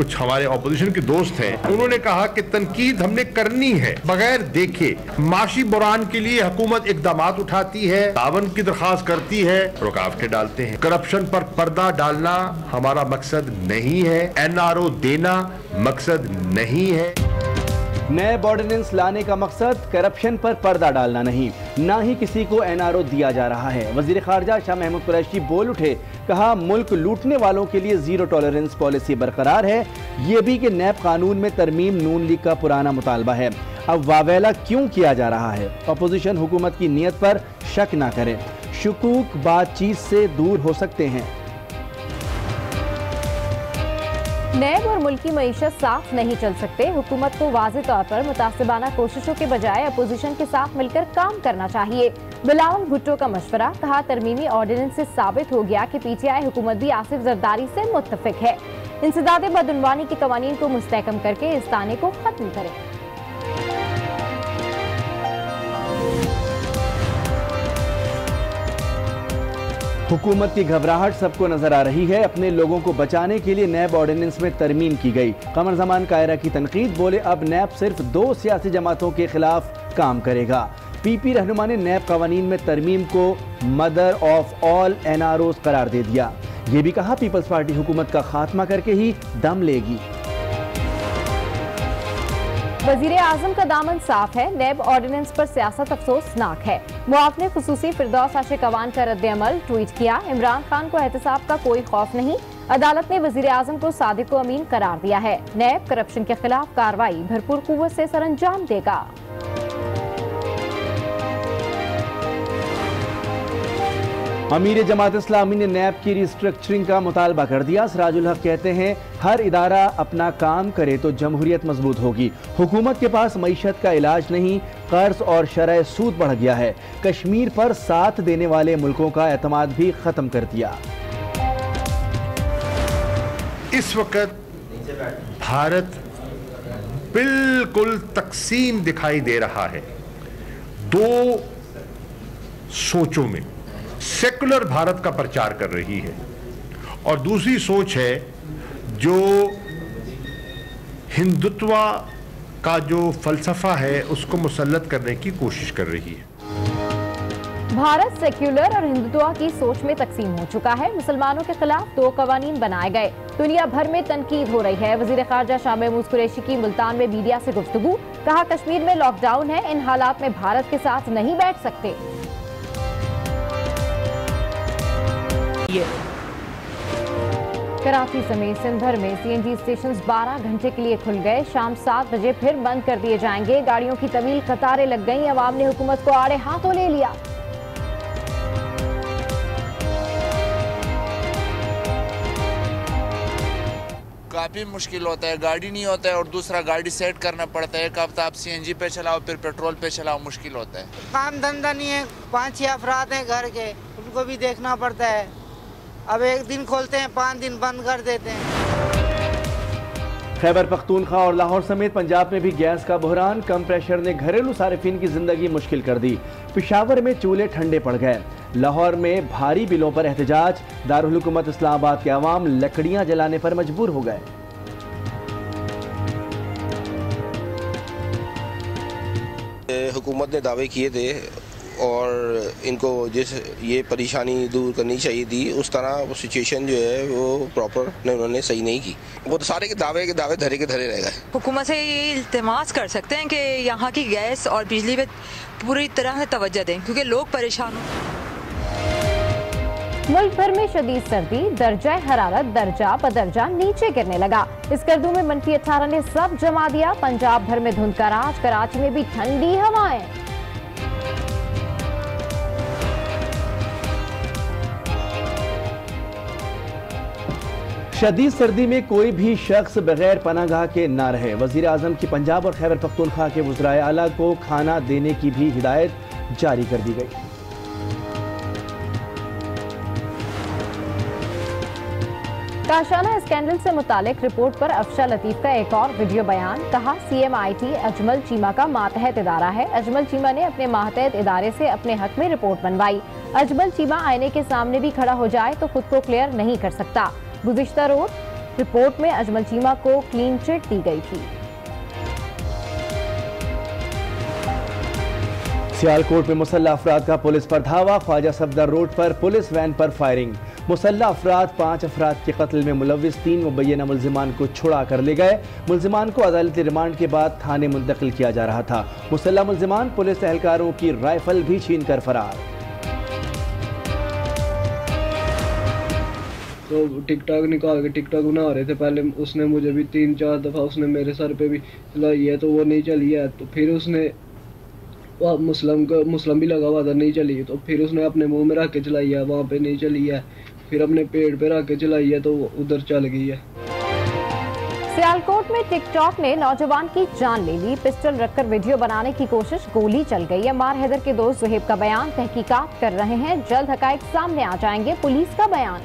कुछ हमारे ऑपोजिशन के दोस्त हैं, उन्होंने कहा कि तनकीद हमने करनी है बगैर देखे। माशी बुरान के लिए हुकूमत इकदाम उठाती है, तावन की दरखास्त करती है, रुकावटें डालते हैं। करप्शन पर पर्दा डालना हमारा मकसद नहीं है, NRO देना मकसद नहीं है। नैब ऑर्डिनेंस लाने का मकसद करप्शन पर पर्दा डालना नहीं, ना ही किसी को NRO दिया जा रहा है। वजीर खारजा शाह महमूद कुरैशी बोल उठे, कहा मुल्क लूटने वालों के लिए जीरो टॉलरेंस पॉलिसी बरकरार है। ये भी कि नैब कानून में तरमीम नून लीग का पुराना मुतालबा है, अब वावेला क्यों किया जा रहा है। अपोजिशन हुकूमत की नीयत पर शक ना करे, शुकूक बातचीत से दूर हो सकते हैं। नैब और मुल्की मईशत साथ नहीं चल सकते। हुकूमत को वाज़ेह तौर पर मुतासिबाना कोशिशों के बजाय अपोजिशन के साथ मिलकर काम करना चाहिए। बिलावल भुट्टो का मशवरा, कहा तरमीमी ऑर्डिनेंस से साबित हो गया कि PTI हुकूमत भी आसिफ जरदारी से मुत्तफिक है। इंसदादे बदउनवानी के कवानीन को मुस्तहकम करके इस ताने को खत्म करें। हुकूमत की घबराहट सबको नजर आ रही है। अपने लोगों को बचाने के लिए नैब ऑर्डिनेंस में तरमीम की गई। कमर जमान कायरा की तनकीद, बोले अब नैब सिर्फ 2 सियासी जमातों के खिलाफ काम करेगा। PP रहनुमा ने नैब कवानीन में तरमीम को मदर ऑफ ऑल NROs करार दे दिया। ये भी कहा पीपल्स पार्टी हुकूमत का खात्मा करके ही दम लेगी। वजीर आजम का दामन साफ है, नैब ऑर्डिनेंस पर सियासत अफसोसनाक है। मुआवने खुसूसी फिरदौस आशिक अवान का रद्द अमल ट्वीट किया, इमरान खान को एहतसाब का कोई खौफ नहीं। अदालत ने वजीर आजम को सादिक अमीन करार दिया है। नैब करप्शन के खिलाफ कार्रवाई भरपूर कुव्वत से सरअंजाम देगा। अमीर जमात इस्लामी ने नैब की रिस्ट्रक्चरिंग का मुतालबा कर दिया। सिराजुल हक कहते हैं हर इदारा अपना काम करे तो जमहूरियत मजबूत होगी। हुकूमत के पास मईशत का इलाज नहीं, कर्ज और शरह सूद बढ़ गया है। कश्मीर पर साथ देने वाले मुल्कों का एतमाद भी खत्म कर दिया। इस वक्त भारत बिल्कुल तकसीम दिखाई दे रहा है 2 सोचों में। सेकुलर भारत का प्रचार कर रही है और दूसरी सोच है जो हिंदुत्व का जो फलसफा है उसको मुसल्लत करने की कोशिश कर रही है। भारत सेक्युलर और हिंदुत्व की सोच में तकसीम हो चुका है। मुसलमानों के खिलाफ 2 कवानीन बनाए गए, दुनिया भर में तनकीद हो रही है। वजीर खारजा शाह महमूद कुरैशी की मुल्तान में मीडिया से गुफ्तगू, कहा कश्मीर में लॉकडाउन है, इन हालात में भारत के साथ नहीं बैठ सकते। कराची समेत सिंध भर में CNG स्टेशन 12 घंटे के लिए खुल गए, शाम 7 बजे फिर बंद कर दिए जाएंगे। गाड़ियों की तवील कतारें लग गईं, अवाम ने हुकूमत को आड़े हाथों ले लिया। काफ़ी मुश्किल होता है, गाड़ी नहीं होता है और दूसरा गाड़ी सेट करना पड़ता है। कब आप CNG पे चलाओ फिर पेट्रोल पे चलाओ, मुश्किल होता है। काम धंधा नहीं है, 5-6 अफराद हैं घर के, उनको भी देखना पड़ता है। अब एक दिन खोलते हैं, 5 दिन बंद कर देते हैं। खैबर पख्तूनख्वा और लाहौर समेत पंजाब में भी गैस का बहरान। कम प्रेशर ने घरेलू सारिफिन की जिंदगी मुश्किल कर दी। पेशावर में चूल्हे ठंडे पड़ गए। लाहौर में भारी बिलों पर एहतजाज। दारुल हुकूमत इस्लामाबाद के अवाम लकड़ियां जलाने पर मजबूर हो गए। हुकूमत ने दावे किए थे और इनको जिस ये परेशानी दूर करनी चाहिए थी, उस तरह वो सिचुएशन जो है वो प्रॉपर उन्होंने सही नहीं की। वो तो सारे के दावे धरे के धरे रह गए। हुकूमत से ये इल्तिमास कर सकते हैं कि यहाँ की गैस और बिजली पे पूरी तरह से तवज्जो दें, क्योंकि लोग परेशान हो। मुल्क भर में शदीद सर्दी, दर्जा हरारत दर्जा बदर्जा नीचे गिरने लगा। इस गर्दू में -18 ने सब जमा दिया। पंजाब भर में धुंध का राज, कराची में भी ठंडी हवाएं। शदीद सर्दी में कोई भी शख्स बगैर पनागाह के ना रहे। वजीर आजम की पंजाब और खैबर पख्तूनख्वा के वज़राए आला को खाना देने की भी हिदायत जारी कर दी गई। काशाना स्कैंडल से मुतालिक रिपोर्ट पर अफशा लतीफ का एक और वीडियो बयान। कहा CMIT अजमल चीमा का मातहत इदारा है। अजमल चीमा ने अपने मातहत इदारे से अपने हक में रिपोर्ट बनवाई। अजमल चीमा आईने के सामने भी खड़ा हो जाए तो खुद को क्लियर नहीं कर सकता। गुज़िश्ता रोज रिपोर्ट में अजमल चीमा को क्लीन चिट दी गई थी। सियालकोट में मुसल्लह अफराद का पुलिस पर धावा, ख्वाजा सफदर रोड पर पुलिस वैन पर फायरिंग। मुसल्लह अफराद 5 अफराद के कत्ल में मुलविस 3 मुबैना मुल्जिमान को छुड़ा कर ले गए। मुल्जिमान को अदालती रिमांड के बाद थाने मुंतकिल किया जा रहा था। मुसल्लह मुल्जिमान पुलिस एहलकारों की राइफल भी छीन कर फरार। तो टिकटॉक निकाल के टिकटॉक बना रहे थे। पहले उसने मुझे भी 3-4 दफ़ा उसने मेरे सर पे भी चलाई है, तो वो नहीं चली है। तो फिर उसने मुस्लिम भी लगा हुआ था, नहीं चली। तो फिर उसने अपने मुंह में रख के चलाई है, वहाँ पे नहीं चली है। फिर अपने पेट पे रख के चलाई है, तो उधर चल गई है। सियालकोट में टिकटॉक ने नौजवान की जान ले ली। पिस्टल रखकर वीडियो बनाने की कोशिश, गोली चल गई। अम्मार हैदर के दोस्त जुहेब का बयान, तहकीकात कर रहे हैं, जल्द हकायक सामने आ जाएंगे। पुलिस का बयान।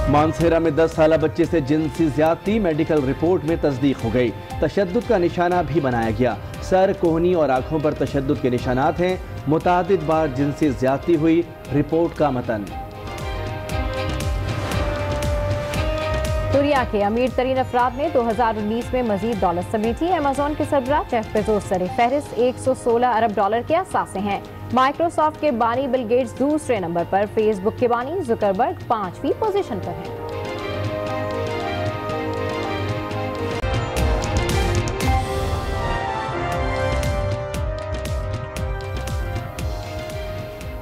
मानसेरा में 10 साला बच्चे से जिनसी ज्यादती, मेडिकल रिपोर्ट में तस्दीक हो गई। तशद्दुद का निशाना भी बनाया गया। सर, कोहनी और आंखों पर तशद्दुद के निशानात हैं। मुतादिद बार जिनसी ज्यादती हुई, रिपोर्ट का मतन। दुनिया के अमीर तरीन अफराद ने 2019 में मजीद दौलत समेटी। अमेज़न के सरबराह जेफ बेज़ोस सरे फहरिस्त $116 अरब के असासे हैं। माइक्रोसॉफ्ट के बानी बिल गेट्स दूसरे नंबर पर, फेसबुक के बानी जुकरबर्ग 5वीं पोजीशन पर हैं।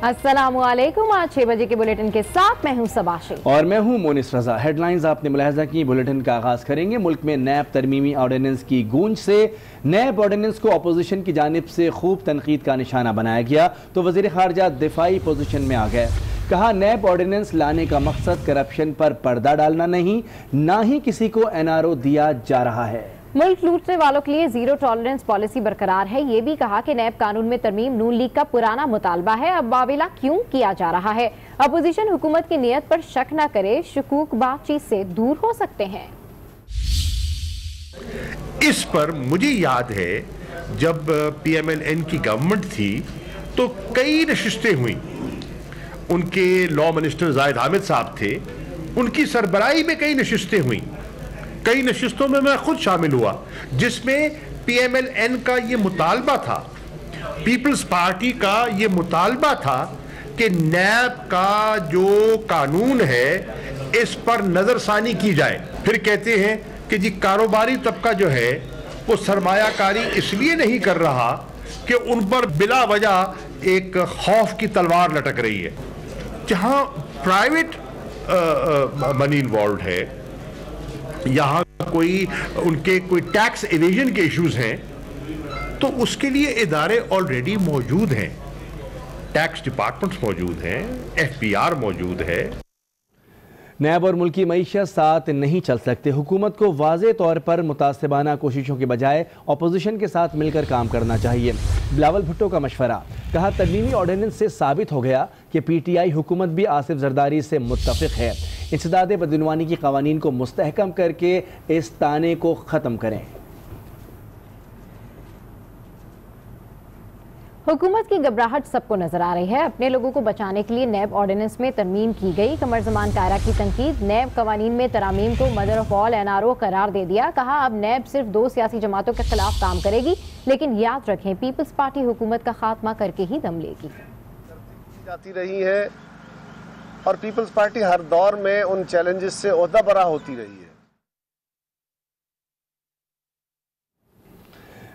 अस्सलामुअलैकुम। आज 6 बजे के बुलेटिन के साथ मैं हूं सबाशी और मैं हूं मोनिस रजा। हेडलाइंस आपने मुलाहिजा की। बुलेटिन का आगाज करेंगे मुल्क में नैब तरमीमी ऑर्डिनेंस की गूंज से। नैब ऑर्डिनेंस को अपोजिशन की जानिब से खूब तनकीद का निशाना बनाया गया तो वज़ीर ख़ारजा दिफाई पोजीशन में आ गए। कहा, नैब ऑर्डिनेंस लाने का मकसद करप्शन पर पर्दा डालना नहीं, ना ही किसी को NRO दिया जा रहा है। मुल्क लूटने वालों के लिए जीरो टॉलरेंस पॉलिसी बरकरार है। ये भी कहा कि नैब कानून में तरमीम नून लीग का पुराना मुतालबा है, अब बाविला क्यों किया जा रहा है। अपोजिशन हुकूमत की नीयत पर शक न करे, शकूक बातचीत से दूर हो सकते हैं। इस पर मुझे याद है जब PMLN की गवर्नमेंट थी तो कई नशिस्तें हुई। उनके लॉ मिनिस्टर जाहिद हामिद साहब थे, उनकी सरबराही में कई नशिस्तें हुई। कई नशिस्तों में मैं खुद शामिल हुआ जिसमें PMLN का ये मुतालबा था, पीपल्स पार्टी का ये मुतालबा था कि नैब का जो कानून है इस पर नजरसानी की जाए। फिर कहते हैं कि जी कारोबारी तबका जो है वो सरमायाकारी इसलिए नहीं कर रहा कि उन पर बिला वजह एक खौफ की तलवार लटक रही है। जहां प्राइवेट मनी इन्वॉल्व है, यहाँ कोई टैक्स एवेजन के इश्यूज हैं, तो उसके लिए इदारे ऑलरेडी मौजूद हैं। टैक्स डिपार्टमेंट्स मौजूद हैं, FPR मौजूद है। नैब और मुल्की मईशत साथ नहीं चल सकते। हुकूमत को वाज़े तौर पर मुतासिबाना कोशिशों के बजाय अपोजिशन के साथ मिलकर काम करना चाहिए। बिलावल भुट्टो का मशवरा। कहा, तरमीमी ऑर्डिनेंस से साबित हो गया कि PTI हुकूमत भी आसिफ जरदारी से मुत्तफिक है। इंसदाद बदउनवानी की कवानीन को मुस्तहकम करके इस ताने को ख़त्म करें। हुकूमत की घबराहट सबको नजर आ रही है। अपने लोगों को बचाने के लिए नैब ऑर्डिनेंस में तरमीम की गई। कमर ज़मान कायरा की तनकीद। नैब कवानीन में तरामीम को मदर ऑफ ऑल NRO करार दे दिया। कहा, अब नैब सिर्फ 2 सियासी जमातों के खिलाफ काम करेगी, लेकिन याद रखें पीपल्स पार्टी हुकूमत का खात्मा करके ही दम लेगी। जाती रही है और पीपल्स पार्टी हर दौर में उन चैलेंजेस से ओहदा बरा होती रही है।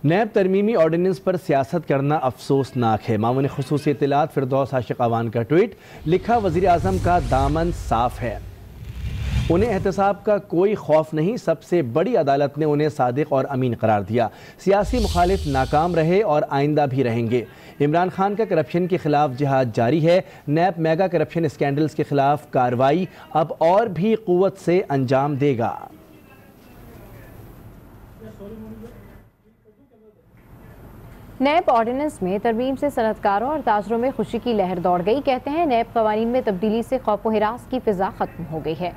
नैब तरमीमी ऑर्डिनेंस पर सियासत करना अफसोसनाक है। मामून खुसूसी इत्तलात फिरदौस आशिक अवान का ट्वीट। लिखा, वज़ीर आज़म का दामन साफ है, उन्हें एहतसाब का कोई खौफ नहीं। सबसे बड़ी अदालत ने उन्हें सादिक और अमीन करार दिया। सियासी मुखालिफ नाकाम रहे और आइंदा भी रहेंगे। इमरान खान का करप्शन के खिलाफ जिहाद जारी है। नैब मेगा करप्शन स्कैंडल्स के खिलाफ कार्रवाई अब और भी कुव्वत से अंजाम देगा। नैब ऑर्डिनेंस में तरमीम से सनतकारों और ताजरों में खुशी की लहर दौड़ गई। कहते हैं नैब कवानीन में तब्दीली से खौफ व हिरास की फिजा खत्म हो गई है।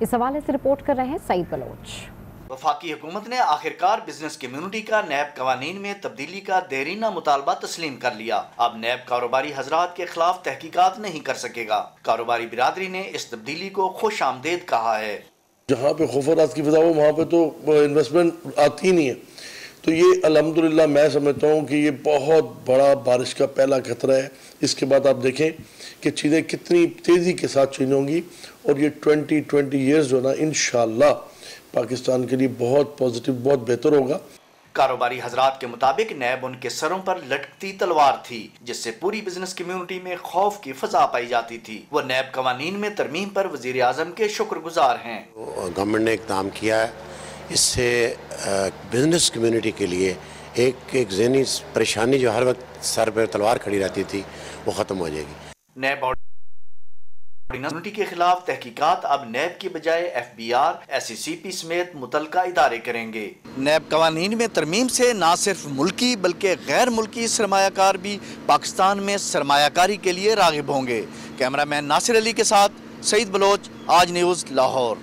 इस हवाले से रिपोर्ट कर रहे हैं सईद बलोच। वफाकी हुकूमत ने आखिरकार बिजनेस कम्युनिटी का नैब कवानीन में तब्दीली का देरीना मुतालबा तस्लीम कर लिया। अब नैब कारोबारी हजरात के खिलाफ तहकीकात नहीं कर सकेगा। कारोबारी बिरादरी ने इस तब्दीली को खुश आमदेद कहा है। जहाँ पे खौफ-ओ-रात की फिजा हो वहाँ पे तो इन्वेस्टमेंट आती ही नहीं है। तो ये अल्हम्दुलिल्लाह मैं समझता हूँ कि ये बहुत बड़ा बारिश का पहला खतरा है। इसके बाद आप देखें कि चीज़ें कितनी तेज़ी के साथ चेंज होंगी और ये 20 ईयर्स जो ना इंशाअल्लाह पाकिस्तान के लिए बहुत पॉजिटिव, बहुत बेहतर होगा। कारोबारी हजरात के मुताबिक नैब उनके सरों पर लटकती तलवार थी, जिससे पूरी बिजनेस कम्युनिटी में खौफ की फजा पाई जाती थी। वो नैब कवानीन में तरमीम पर वजीर आजम के शुक्रगुजार हैं। गवर्नमेंट ने इक़दाम किया है, इससे बिजनेस कम्युनिटी के लिए एक ज़हनी परेशानी जो हर वक्त सर पर तलवार खड़ी रहती थी वो ख़त्म हो जाएगी। नैब कम्युनिटी के खिलाफ तहकीकात अब नैब की बजाय FBR, SCCP समेत मुतलका इदारे करेंगे। नैब कवानीन में तरमीम से न सिर्फ मुल्की बल्कि गैर मुल्की सरमायाकार भी पाकिस्तान में सरमायाकारी के लिए रागिब होंगे। कैमरामैन नासिर अली के साथ सईद बलोच, आज न्यूज़, लाहौर।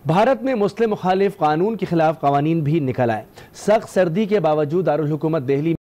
भारत में मुस्लिम मुखालिफ कानून के खिलाफ कवानीन भी निकल आए। सख्त सर्दी के बावजूद दारुल हुकूमत दिल्ली